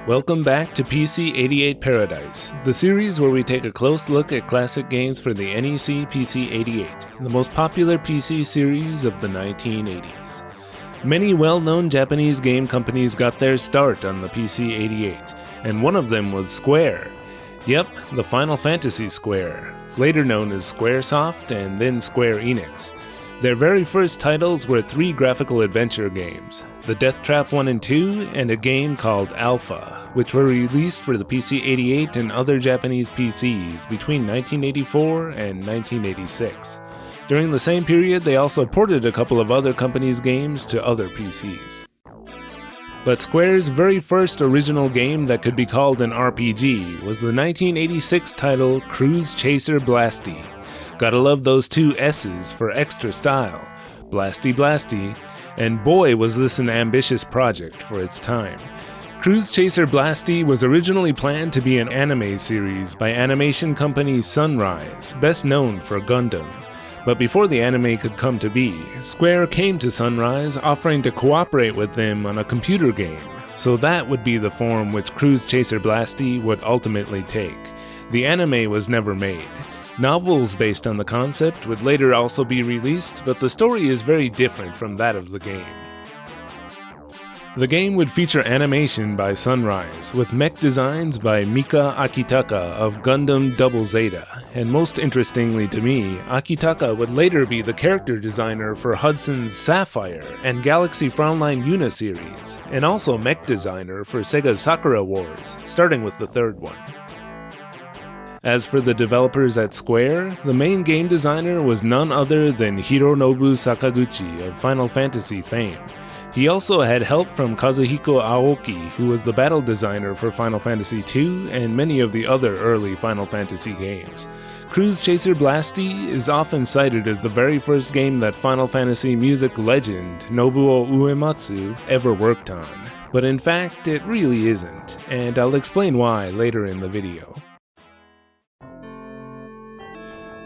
Welcome back to PC-88 Paradise, the series where we take a close look at classic games for the NEC PC-88, the most popular PC series of the 1980s. Many well-known Japanese game companies got their start on the PC-88, and one of them was Square. Yep, the Final Fantasy Square, later known as Squaresoft and then Square Enix. Their very first titles were 3 graphical adventure games, the Death Trap 1 and 2, and a game called Alpha, which were released for the PC-88 and other Japanese PCs between 1984 and 1986. During the same period, they also ported a couple of other companies' games to other PCs. But Square's very first original game that could be called an RPG was the 1986 title Cruise Chaser Blassty. Gotta love those 2 S's for extra style, Blasty Blasty, and boy was this an ambitious project for its time. Cruise Chaser Blassty was originally planned to be an anime series by animation company Sunrise, best known for Gundam. But before the anime could come to be, Square came to Sunrise offering to cooperate with them on a computer game, so that would be the form which Cruise Chaser Blassty would ultimately take. The anime was never made. Novels based on the concept would later also be released, but the story is very different from that of the game. The game would feature animation by Sunrise, with mech designs by Mika Akitaka of Gundam Double Zeta, and most interestingly to me, Akitaka would later be the character designer for Hudson's Sapphire and Galaxy Frontline Una series, and also mech designer for Sega's Sakura Wars, starting with the 3rd one. As for the developers at Square, the main game designer was none other than Hironobu Sakaguchi of Final Fantasy fame. He also had help from Kazuhiko Aoki, who was the battle designer for Final Fantasy II and many of the other early Final Fantasy games. Cruise Chaser Blassty is often cited as the very first game that Final Fantasy music legend Nobuo Uematsu ever worked on. But in fact, it really isn't, and I'll explain why later in the video.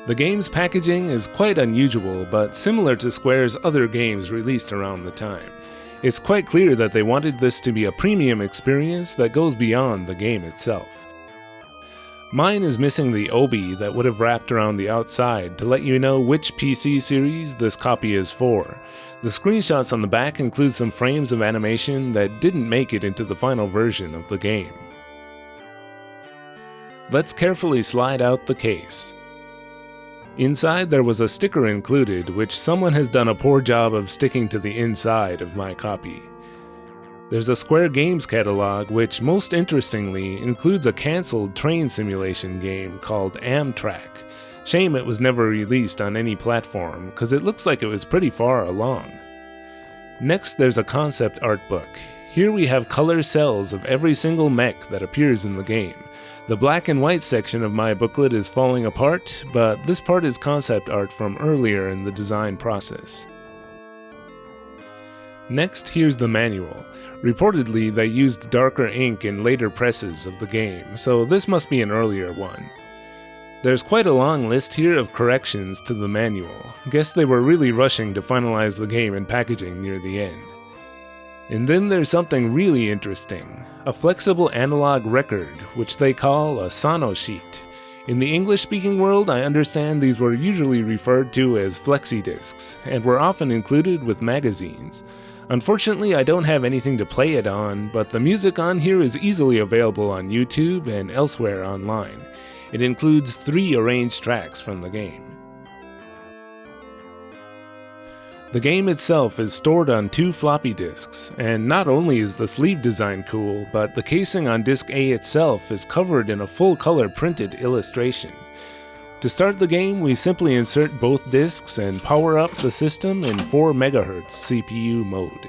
The game's packaging is quite unusual, but similar to Square's other games released around the time. It's quite clear that they wanted this to be a premium experience that goes beyond the game itself. Mine is missing the obi that would have wrapped around the outside to let you know which PC series this copy is for. The screenshots on the back include some frames of animation that didn't make it into the final version of the game. Let's carefully slide out the case. Inside there was a sticker included, which someone has done a poor job of sticking to the inside of my copy. There's a Square Games catalog, which most interestingly includes a cancelled train simulation game called Amtrak. Shame it was never released on any platform, cause it looks like it was pretty far along. Next there's a concept art book. Here we have color cells of every single mech that appears in the game. The black and white section of my booklet is falling apart, but this part is concept art from earlier in the design process. Next, here's the manual. Reportedly, they used darker ink in later presses of the game, so this must be an earlier one. There's quite a long list here of corrections to the manual. Guess they were really rushing to finalize the game and packaging near the end. And then there's something really interesting, a flexible analog record, which they call a sonosheet. In the English-speaking world, I understand these were usually referred to as flexi-discs, and were often included with magazines. Unfortunately, I don't have anything to play it on, but the music on here is easily available on YouTube and elsewhere online. It includes 3 arranged tracks from the game. The game itself is stored on 2 floppy disks, and not only is the sleeve design cool, but the casing on disc A itself is covered in a full-color printed illustration. To start the game, we simply insert both disks and power up the system in 4 MHz CPU mode.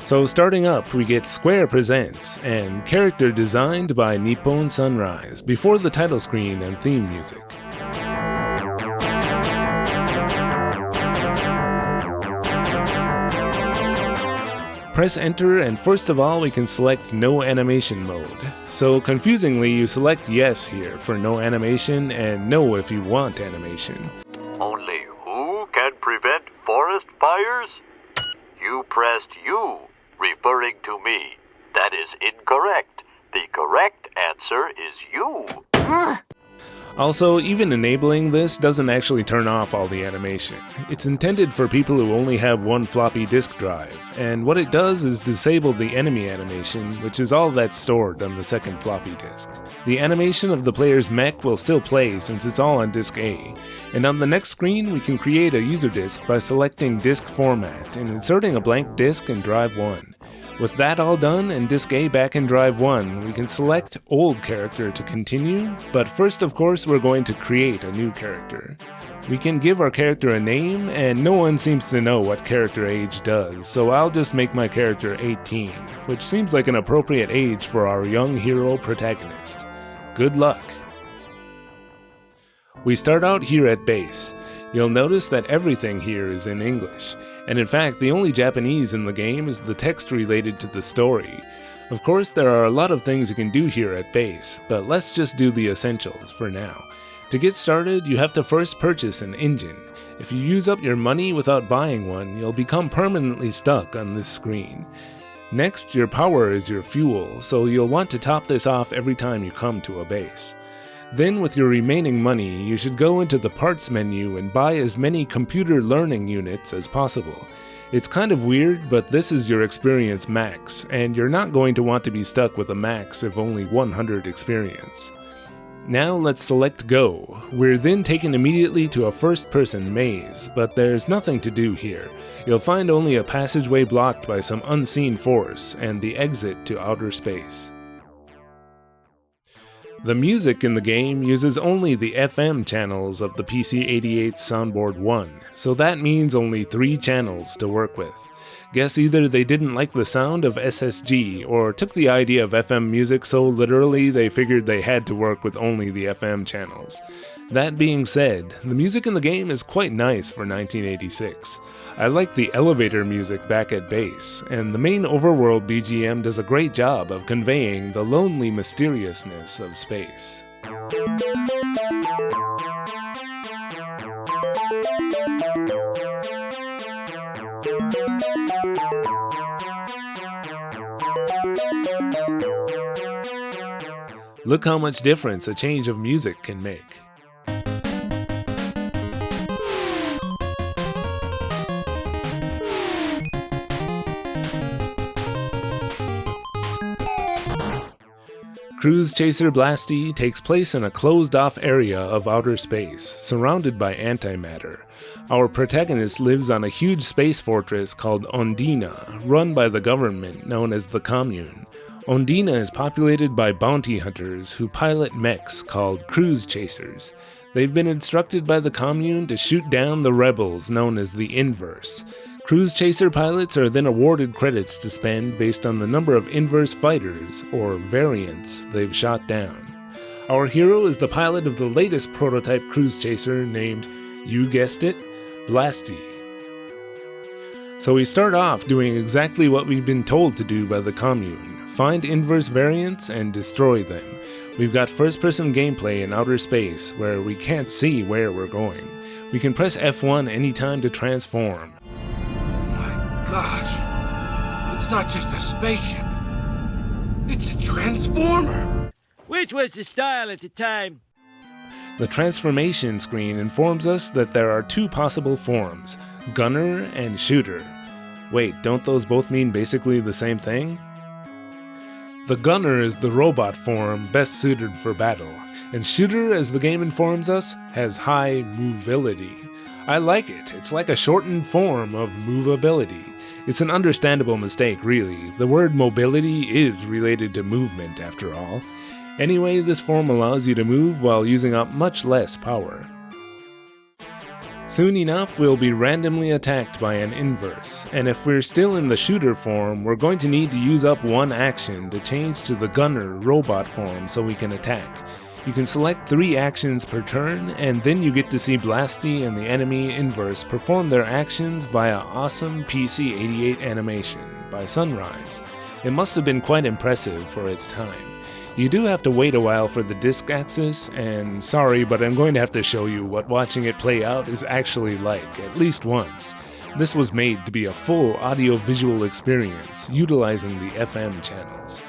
So starting up, we get Square Presents, and character designed by Nippon Sunrise, before the title screen and theme music. press enter and first of all we can select no animation mode. So confusingly you select yes here for no animation and no if you want animation. Only who can prevent forest fires? You pressed U, referring to me. That is incorrect. The correct answer is you. Also, even enabling this doesn't actually turn off all the animation. It's intended for people who only have one floppy disk drive, and what it does is disable the enemy animation, which is all that's stored on the second floppy disk. The animation of the player's mech will still play since it's all on disk A, and on the next screen we can create a user disk by selecting disk format and inserting a blank disk in drive 1. With that all done and disk A back in drive 1, we can select old character to continue, but first of course we're going to create a new character. We can give our character a name, and no one seems to know what character age does, so I'll just make my character 18, which seems like an appropriate age for our young hero protagonist. Good luck! We start out here at base. You'll notice that everything here is in English, and in fact the only Japanese in the game is the text related to the story. Of course there are a lot of things you can do here at base, but let's just do the essentials for now. To get started, you have to first purchase an engine. If you use up your money without buying one, you'll become permanently stuck on this screen. Next, your power is your fuel, so you'll want to top this off every time you come to a base. Then with your remaining money, you should go into the parts menu and buy as many computer learning units as possible. It's kind of weird, but this is your experience max, and you're not going to want to be stuck with a max of only 100 experience. Now let's select Go. We're then taken immediately to a first-person maze, but there's nothing to do here. You'll find only a passageway blocked by some unseen force, and the exit to outer space. The music in the game uses only the FM channels of the PC-88's Soundboard 1, so that means only 3 channels to work with. Guess either they didn't like the sound of SSG, or took the idea of FM music so literally they figured they had to work with only the FM channels. That being said, the music in the game is quite nice for 1986. I like the elevator music back at base, and the main overworld BGM does a great job of conveying the lonely mysteriousness of space. Look how much difference a change of music can make. Cruise Chaser Blassty takes place in a closed-off area of outer space, surrounded by antimatter. Our protagonist lives on a huge space fortress called Ondina, run by the government known as the Commune. Ondina is populated by bounty hunters who pilot mechs called Cruise Chasers. They've been instructed by the Commune to shoot down the rebels known as the Inverse. Cruise Chaser pilots are then awarded credits to spend based on the number of Inverse fighters, or variants, they've shot down. Our hero is the pilot of the latest prototype Cruise Chaser named, you guessed it, Blassty. So we start off doing exactly what we've been told to do by the Commune: find Inverse variants and destroy them. We've got first-person gameplay in outer space where we can't see where we're going. We can press F1 anytime to transform. Gosh, it's not just a spaceship. It's a transformer. Which was the style at the time? The transformation screen informs us that there are 2 possible forms, gunner and shooter. Wait, don't those both mean basically the same thing? The gunner is the robot form best suited for battle, and shooter, as the game informs us, has high movability. I like it. It's like a shortened form of movability. It's an understandable mistake, really. The word mobility is related to movement, after all. Anyway, this form allows you to move while using up much less power. Soon enough, we'll be randomly attacked by an Inverse, and if we're still in the shooter form, we're going to need to use up one action to change to the gunner robot form so we can attack. You can select 3 actions per turn, and then you get to see Blassty and the enemy inverse perform their actions via awesome PC-88 animation by Sunrise. It must have been quite impressive for its time. You do have to wait a while for the disc access, and sorry, but I'm going to have to show you what watching it play out is actually like, at least once. This was made to be a full audio-visual experience, utilizing the FM channels.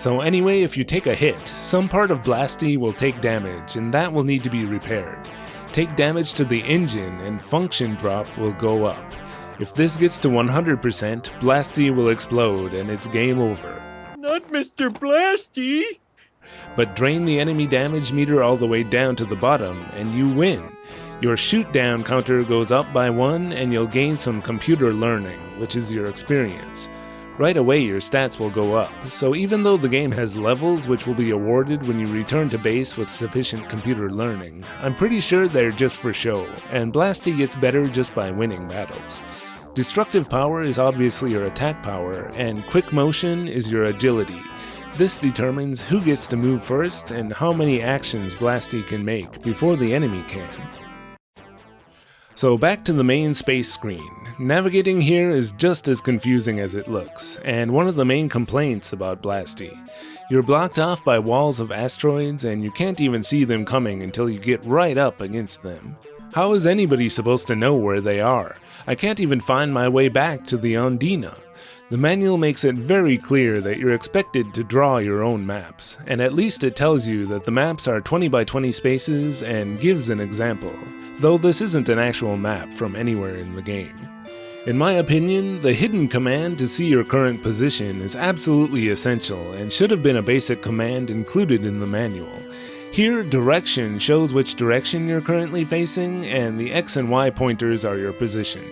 So anyway, if you take a hit, some part of Blassty will take damage, and that will need to be repaired. Take damage to the engine, and function drop will go up. If this gets to 100%, Blassty will explode, and it's game over. Not Mr. Blassty! But drain the enemy damage meter all the way down to the bottom, and you win. Your shoot down counter goes up by 1, and you'll gain some computer learning, which is your experience. Right away your stats will go up, so even though the game has levels which will be awarded when you return to base with sufficient computer learning, I'm pretty sure they're just for show, and Blassty gets better just by winning battles. Destructive power is obviously your attack power, and quick motion is your agility. This determines who gets to move first and how many actions Blassty can make before the enemy can. So back to the main space screen. Navigating here is just as confusing as it looks, and one of the main complaints about Blassty. You're blocked off by walls of asteroids, and you can't even see them coming until you get right up against them. How is anybody supposed to know where they are? I can't even find my way back to the Ondina. The manual makes it very clear that you're expected to draw your own maps, and at least it tells you that the maps are 20 by 20 spaces and gives an example, though this isn't an actual map from anywhere in the game. In my opinion, the hidden command to see your current position is absolutely essential and should have been a basic command included in the manual. Here, direction shows which direction you're currently facing, and the X and Y pointers are your position.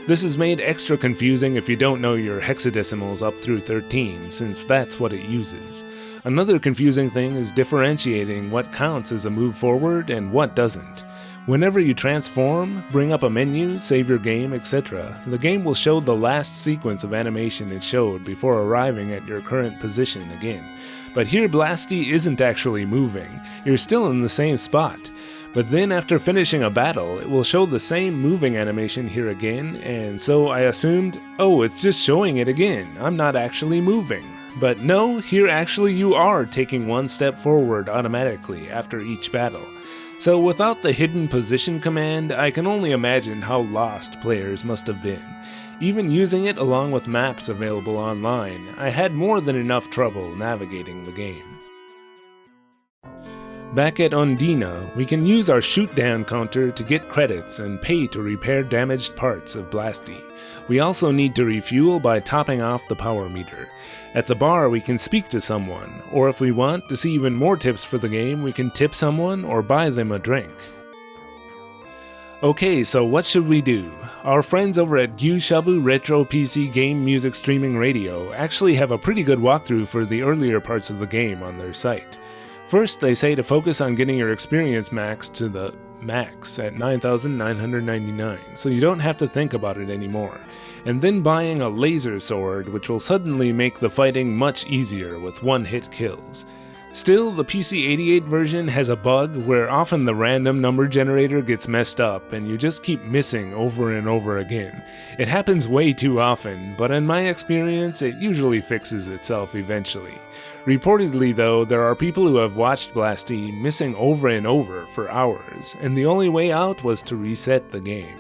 This is made extra confusing if you don't know your hexadecimals up through 13, since that's what it uses. Another confusing thing is differentiating what counts as a move forward and what doesn't. Whenever you transform, bring up a menu, save your game, etc., the game will show the last sequence of animation it showed before arriving at your current position again. But here Blassty isn't actually moving, you're still in the same spot. But then after finishing a battle, it will show the same moving animation here again, and so I assumed, oh, it's just showing it again, I'm not actually moving. But no, here actually you are taking one step forward automatically after each battle. So without the hidden position command, I can only imagine how lost players must have been. Even using it along with maps available online, I had more than enough trouble navigating the game. Back at Ondina, we can use our shoot down counter to get credits and pay to repair damaged parts of Blassty. We also need to refuel by topping off the power meter. At the bar we can speak to someone, or if we want to see even more tips for the game, we can tip someone or buy them a drink. Okay, so what should we do? Our friends over at Gyushabu Retro PC Game Music Streaming Radio actually have a pretty good walkthrough for the earlier parts of the game on their site. First, they say to focus on getting your experience max to the max at 9,999, so you don't have to think about it anymore, and then buying a laser sword, which will suddenly make the fighting much easier with one-hit kills. Still, the PC-88 version has a bug where often the random number generator gets messed up and you just keep missing over and over again. It happens way too often, but in my experience it usually fixes itself eventually. Reportedly though, there are people who have watched Blassty missing over and over for hours, and the only way out was to reset the game.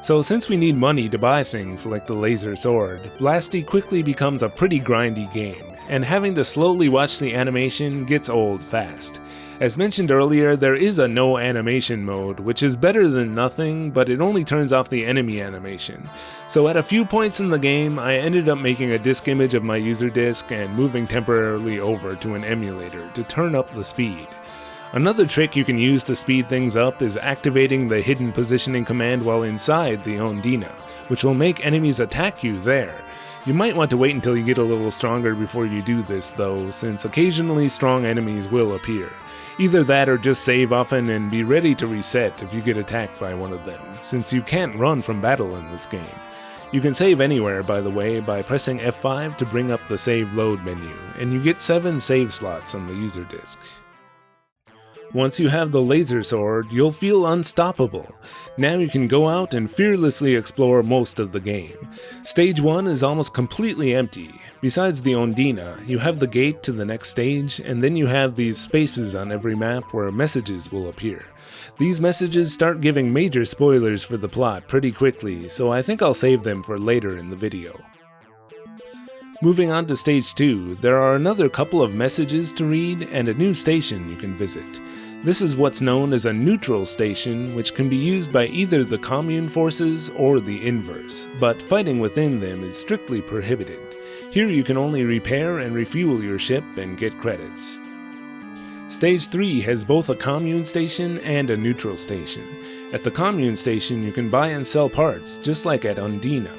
So since we need money to buy things like the laser sword, Blassty quickly becomes a pretty grindy game, and having to slowly watch the animation gets old fast. As mentioned earlier, there is a no animation mode, which is better than nothing, but it only turns off the enemy animation. So at a few points in the game, I ended up making a disk image of my user disk and moving temporarily over to an emulator to turn up the speed. Another trick you can use to speed things up is activating the hidden positioning command while inside the Ondina, which will make enemies attack you there. You might want to wait until you get a little stronger before you do this though, since occasionally strong enemies will appear. Either that or just save often and be ready to reset if you get attacked by one of them, since you can't run from battle in this game. You can save anywhere, by the way, by pressing F5 to bring up the save load menu, and you get 7 save slots on the user disk. Once you have the laser sword, you'll feel unstoppable. Now you can go out and fearlessly explore most of the game. Stage 1 is almost completely empty. Besides the Ondina, you have the gate to the next stage, and then you have these spaces on every map where messages will appear. These messages start giving major spoilers for the plot pretty quickly, so I think I'll save them for later in the video. Moving on to stage 2, there are another couple of messages to read and a new station you can visit. This is what's known as a neutral station, which can be used by either the commune forces or the inverse, but fighting within them is strictly prohibited. Here you can only repair and refuel your ship and get credits. Stage 3 has both a commune station and a neutral station. At the commune station you can buy and sell parts, just like at Ondina.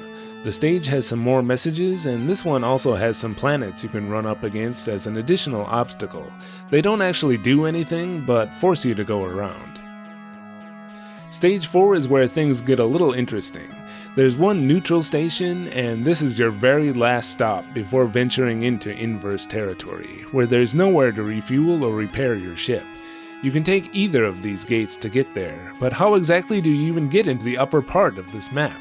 The stage has some more messages, and this one also has some planets you can run up against as an additional obstacle. They don't actually do anything, but force you to go around. Stage 4 is where things get a little interesting. There's one neutral station, and this is your very last stop before venturing into inverse territory, where there's nowhere to refuel or repair your ship. You can take either of these gates to get there, but how exactly do you even get into the upper part of this map?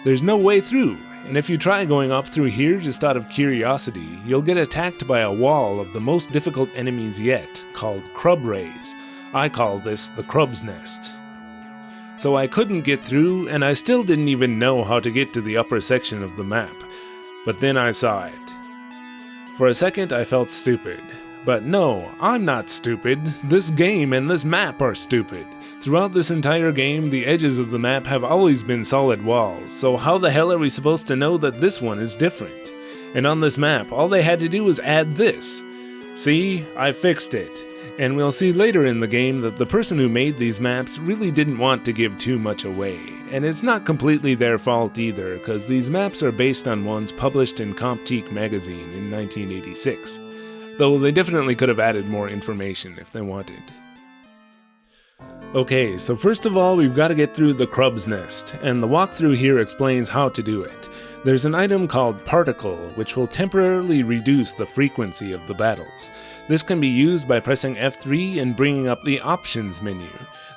There's no way through, and if you try going up through here just out of curiosity, you'll get attacked by a wall of the most difficult enemies yet, called Crub Rays. I call this the Crub's Nest. So I couldn't get through, and I still didn't even know how to get to the upper section of the map. But then I saw it. For a second I felt stupid. But no, I'm not stupid. This game and this map are stupid. Throughout this entire game, the edges of the map have always been solid walls, so how the hell are we supposed to know that this one is different? And on this map, all they had to do was add this. See, I fixed it. And we'll see later in the game that the person who made these maps really didn't want to give too much away. And it's not completely their fault either, because these maps are based on ones published in Comptique magazine in 1986. Though they definitely could have added more information if they wanted. Okay, so first of all we've got to get through the Crub's Nest, and the walkthrough here explains how to do it. There's an item called Particle, which will temporarily reduce the frequency of the battles. This can be used by pressing F3 and bringing up the Options menu.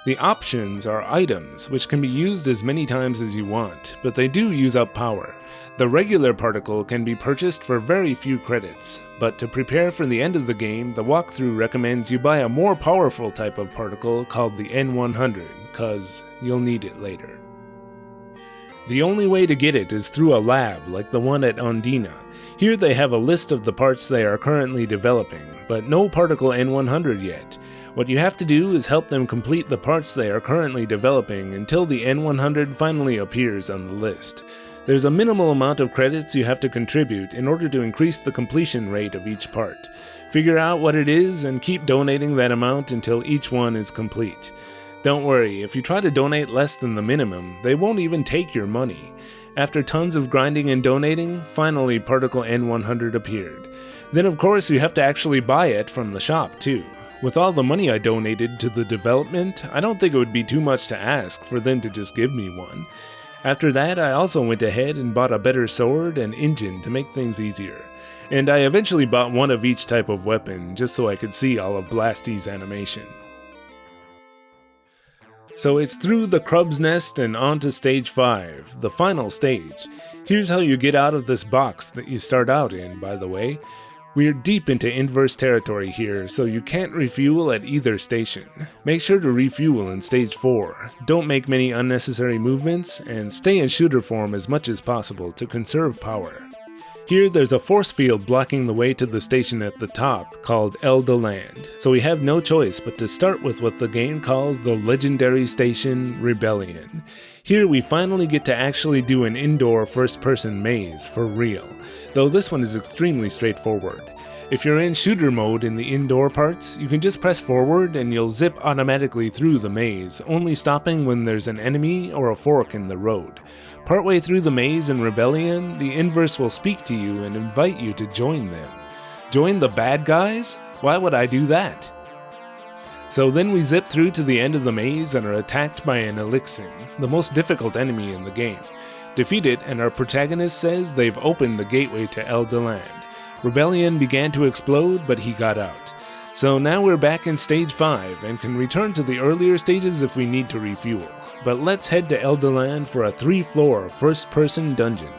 The options are items, which can be used as many times as you want, but they do use up power. The regular particle can be purchased for very few credits, but to prepare for the end of the game, the walkthrough recommends you buy a more powerful type of particle called the N100, cause you'll need it later. The only way to get it is through a lab like the one at Ondina. Here they have a list of the parts they are currently developing, but no particle N100 yet. What you have to do is help them complete the parts they are currently developing until the N100 finally appears on the list. There's a minimal amount of credits you have to contribute in order to increase the completion rate of each part. Figure out what it is and keep donating that amount until each one is complete. Don't worry, if you try to donate less than the minimum, they won't even take your money. After tons of grinding and donating, finally Particle N100 appeared. Then of course you have to actually buy it from the shop too. With all the money I donated to the development, I don't think it would be too much to ask for them to just give me one. After that, I also went ahead and bought a better sword and engine to make things easier. And I eventually bought one of each type of weapon, just so I could see all of Blasty's animation. So it's through the Crub's Nest and on to stage 5, the final stage. Here's how you get out of this box that you start out in, by the way. We're deep into inverse territory here, so you can't refuel at either station. Make sure to refuel in stage 4, don't make many unnecessary movements, and stay in shooter form as much as possible to conserve power. Here there's a force field blocking the way to the station at the top, called Elda Land, so we have no choice but to start with what the game calls the legendary station Rebellion. Here we finally get to actually do an indoor first-person maze for real, though this one is extremely straightforward. If you're in shooter mode in the indoor parts, you can just press forward and you'll zip automatically through the maze, only stopping when there's an enemy or a fork in the road. Partway through the maze in Rebellion, the Inverse will speak to you and invite you to join them. Join the bad guys? Why would I do that? So then we zip through to the end of the maze and are attacked by an Elixir, the most difficult enemy in the game. Defeat it and our protagonist says they've opened the gateway to Elderland. Rebellion began to explode, but he got out. So now we're back in stage 5 and can return to the earlier stages if we need to refuel. But let's head to Elderland for a 3-floor first-person dungeon.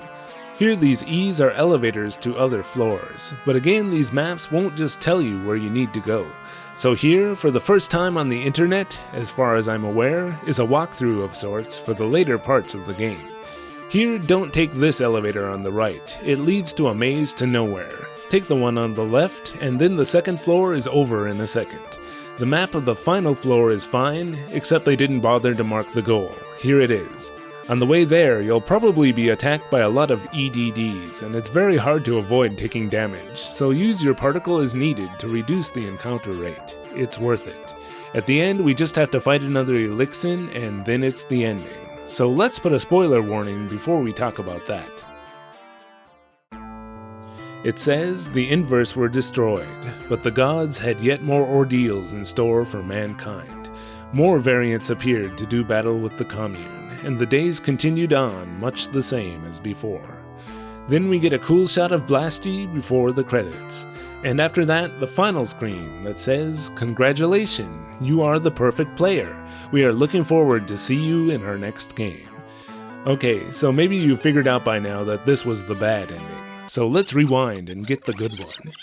Here these E's are elevators to other floors, but again these maps won't just tell you where you need to go. So here, for the first time on the internet, as far as I'm aware, is a walkthrough of sorts for the later parts of the game. Here, don't take this elevator on the right, it leads to a maze to nowhere. Take the one on the left, and then the second floor is over in a second. The map of the final floor is fine, except they didn't bother to mark the goal. Here it is. On the way there, you'll probably be attacked by a lot of EDDs, and it's very hard to avoid taking damage, so use your particle as needed to reduce the encounter rate. It's worth it. At the end, we just have to fight another Elixir, and then it's the ending. So let's put a spoiler warning before we talk about that. It says the Inverse were destroyed, but the gods had yet more ordeals in store for mankind. More variants appeared to do battle with the commune, and the days continued on much the same as before. Then we get a cool shot of Blassty before the credits, and after that the final screen that says, "Congratulations, you are the perfect player. We are looking forward to see you in our next game." Okay, so maybe you figured out by now that this was the bad ending, so let's rewind and get the good one.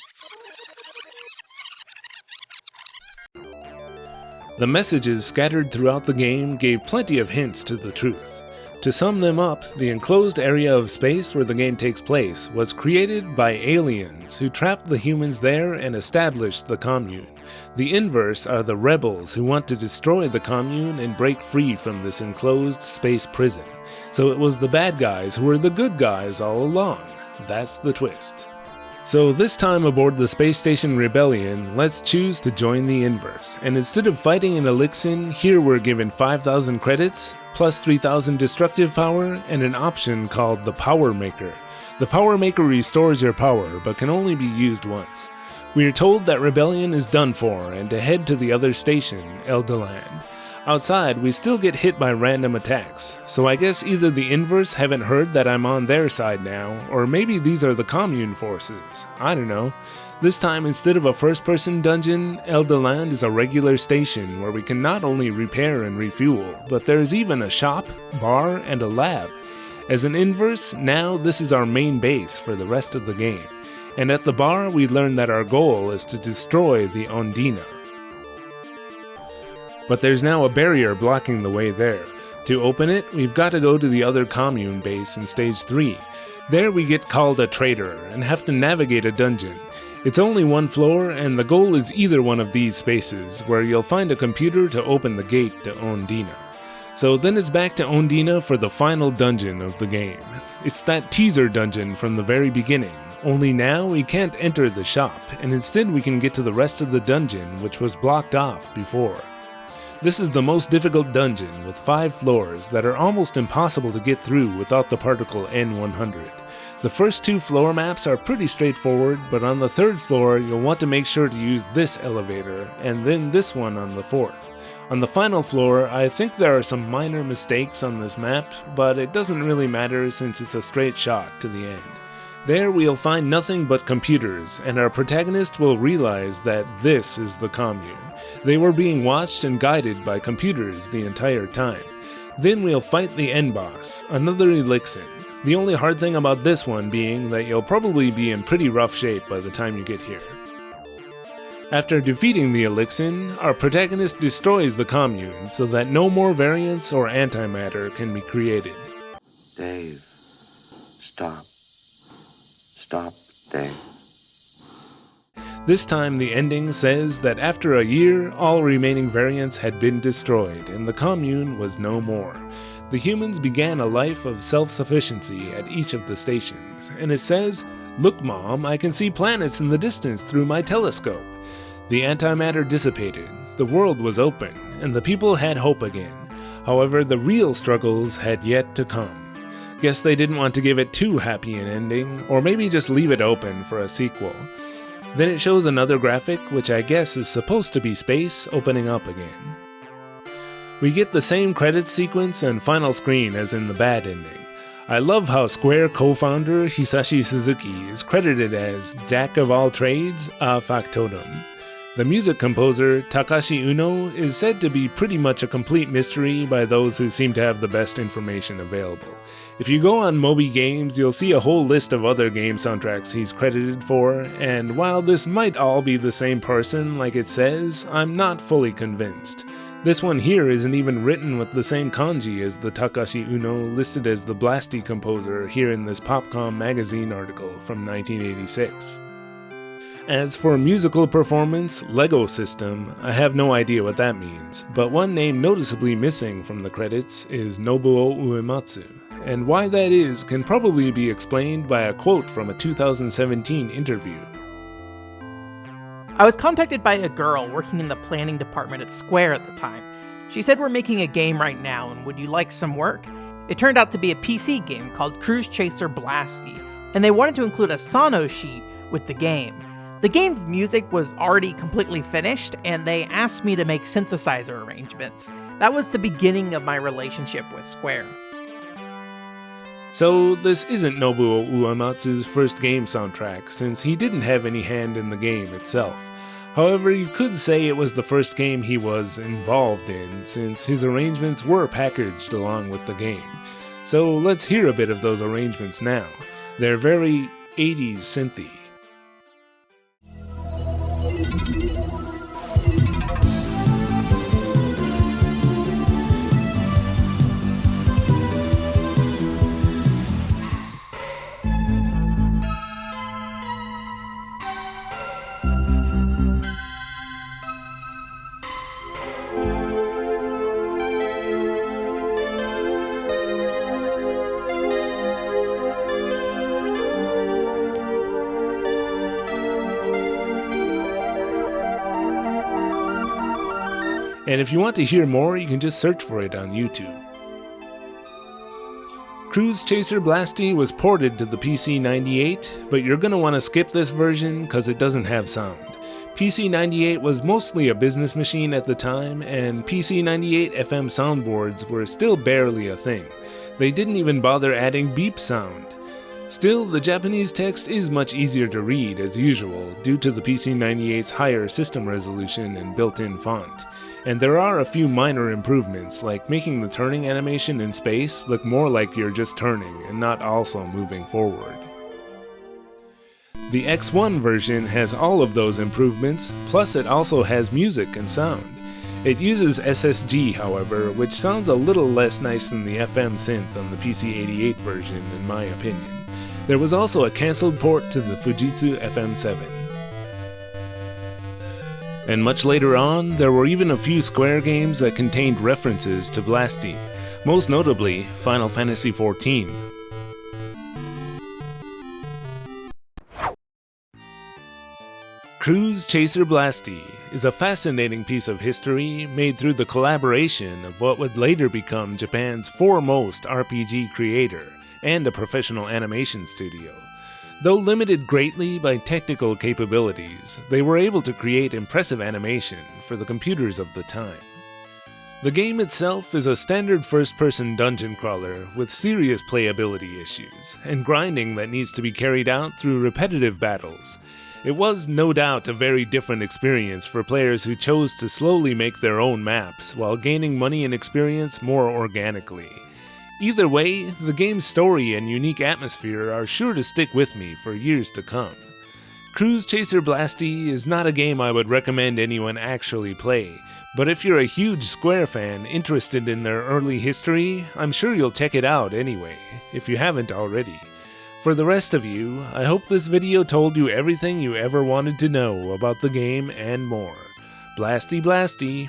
The messages scattered throughout the game gave plenty of hints to the truth. To sum them up, the enclosed area of space where the game takes place was created by aliens who trapped the humans there and established the commune. The Inverse are the rebels who want to destroy the commune and break free from this enclosed space prison. So it was the bad guys who were the good guys all along. That's the twist. So this time aboard the Space Station Rebellion, let's choose to join the Inverse, and instead of fighting an Elixir, here we're given 5,000 credits, plus 3,000 destructive power, and an option called the Power Maker. The Power Maker restores your power, but can only be used once. We are told that Rebellion is done for, and to head to the other station, Elderland. Outside, we still get hit by random attacks, so I guess either the Inverse haven't heard that I'm on their side now, or maybe these are the commune forces. I don't know. This time, instead of a first-person dungeon, Elderland is a regular station where we can not only repair and refuel, but there's even a shop, bar, and a lab. As an Inverse, now this is our main base for the rest of the game. And at the bar, we learn that our goal is to destroy the Ondina. But there's now a barrier blocking the way there. To open it, we've got to go to the other commune base in stage 3. There we get called a traitor and have to navigate a dungeon. It's only one floor, and the goal is either one of these spaces, where you'll find a computer to open the gate to Ondina. So then it's back to Ondina for the final dungeon of the game. It's that teaser dungeon from the very beginning, only now we can't enter the shop, and instead we can get to the rest of the dungeon, which was blocked off before. This is the most difficult dungeon with 5 floors that are almost impossible to get through without the particle N100. The first 2 floor maps are pretty straightforward, but on the 3rd floor you'll want to make sure to use this elevator, and then this one on the 4th. On the final floor, I think there are some minor mistakes on this map, but it doesn't really matter since it's a straight shot to the end. There we'll find nothing but computers, and our protagonist will realize that this is the commune. They were being watched and guided by computers the entire time. Then we'll fight the end boss, another Elixir. The only hard thing about this one being that you'll probably be in pretty rough shape by the time you get here. After defeating the Elixir, our protagonist destroys the commune so that no more variants or antimatter can be created. Dave, stop. Stop, Dave. This time the ending says that after a year, all remaining variants had been destroyed and the commune was no more. The humans began a life of self-sufficiency at each of the stations, and it says, "Look, Mom, I can see planets in the distance through my telescope." The antimatter dissipated, the world was open, and the people had hope again. However, the real struggles had yet to come. Guess they didn't want to give it too happy an ending, or maybe just leave it open for a sequel. Then it shows another graphic, which I guess is supposed to be space opening up again. We get the same credits sequence and final screen as in the bad ending. I love how Square co-founder Hisashi Suzuki is credited as Jack of all trades, a factotum. The music composer, Takashi Uno, is said to be pretty much a complete mystery by those who seem to have the best information available. If you go on Moby Games, you'll see a whole list of other game soundtracks he's credited for, and while this might all be the same person like it says, I'm not fully convinced. This one here isn't even written with the same kanji as the Takashi Uno listed as the Blassty composer here in this Popcom magazine article from 1986. As for musical performance, Lego system, I have no idea what that means, but one name noticeably missing from the credits is Nobuo Uematsu, and why that is can probably be explained by a quote from a 2017 interview. I was contacted by a girl working in the planning department at Square at the time. She said, "We're making a game right now, and would you like some work?" It turned out to be a PC game called Chaser Blassty, and they wanted to include a sonosheet with the game. The game's music was already completely finished, and they asked me to make synthesizer arrangements. That was the beginning of my relationship with Square. So this isn't Nobuo Uematsu's first game soundtrack, since he didn't have any hand in the game itself. However, you could say it was the first game he was involved in, since his arrangements were packaged along with the game. So let's hear a bit of those arrangements now. They're very 80s synthy. And if you want to hear more, you can just search for it on YouTube. Chaser Blassty was ported to the PC-88, but you're gonna want to skip this version because it doesn't have sound. PC-98 was mostly a business machine at the time, and PC-98 FM soundboards were still barely a thing. They didn't even bother adding beep sound. Still, the Japanese text is much easier to read as usual due to the PC-98's higher system resolution and built-in font. And there are a few minor improvements, like making the turning animation in space look more like you're just turning and not also moving forward. The X1 version has all of those improvements, plus it also has music and sound. It uses SSG, however, which sounds a little less nice than the FM synth on the PC-88 version, in my opinion. There was also a cancelled port to the Fujitsu FM7. And much later on, there were even a few Square games that contained references to Blassty, most notably Final Fantasy XIV. Chaser Blassty is a fascinating piece of history made through the collaboration of what would later become Japan's foremost RPG creator and a professional animation studio. Though limited greatly by technical capabilities, they were able to create impressive animation for the computers of the time. The game itself is a standard first-person dungeon crawler with serious playability issues, and grinding that needs to be carried out through repetitive battles. It was no doubt a very different experience for players who chose to slowly make their own maps while gaining money and experience more organically. Either way, the game's story and unique atmosphere are sure to stick with me for years to come. Chaser Blassty is not a game I would recommend anyone actually play, but if you're a huge Square fan interested in their early history, I'm sure you'll check it out anyway, if you haven't already. For the rest of you, I hope this video told you everything you ever wanted to know about the game and more. Blassty Blassty!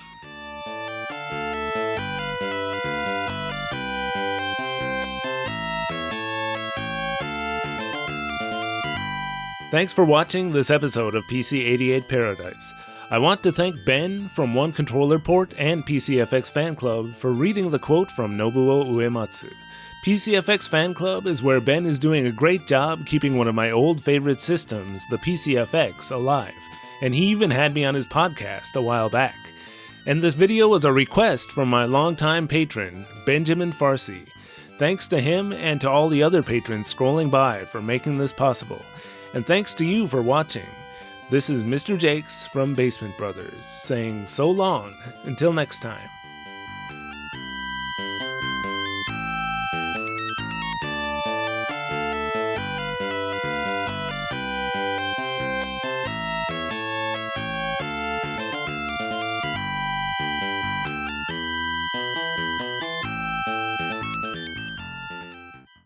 Thanks for watching this episode of PC-88 Paradise. I want to thank Ben from One Controller Port and PCFX Fan Club for reading the quote from Nobuo Uematsu. PCFX Fan Club is where Ben is doing a great job keeping one of my old favorite systems, the PCFX, alive, and he even had me on his podcast a while back. And this video was a request from my longtime patron, Benjamin Farsi. Thanks to him and to all the other patrons scrolling by for making this possible. And thanks to you for watching. This is Mr. Jakes from Basement Brothers, saying so long, until next time.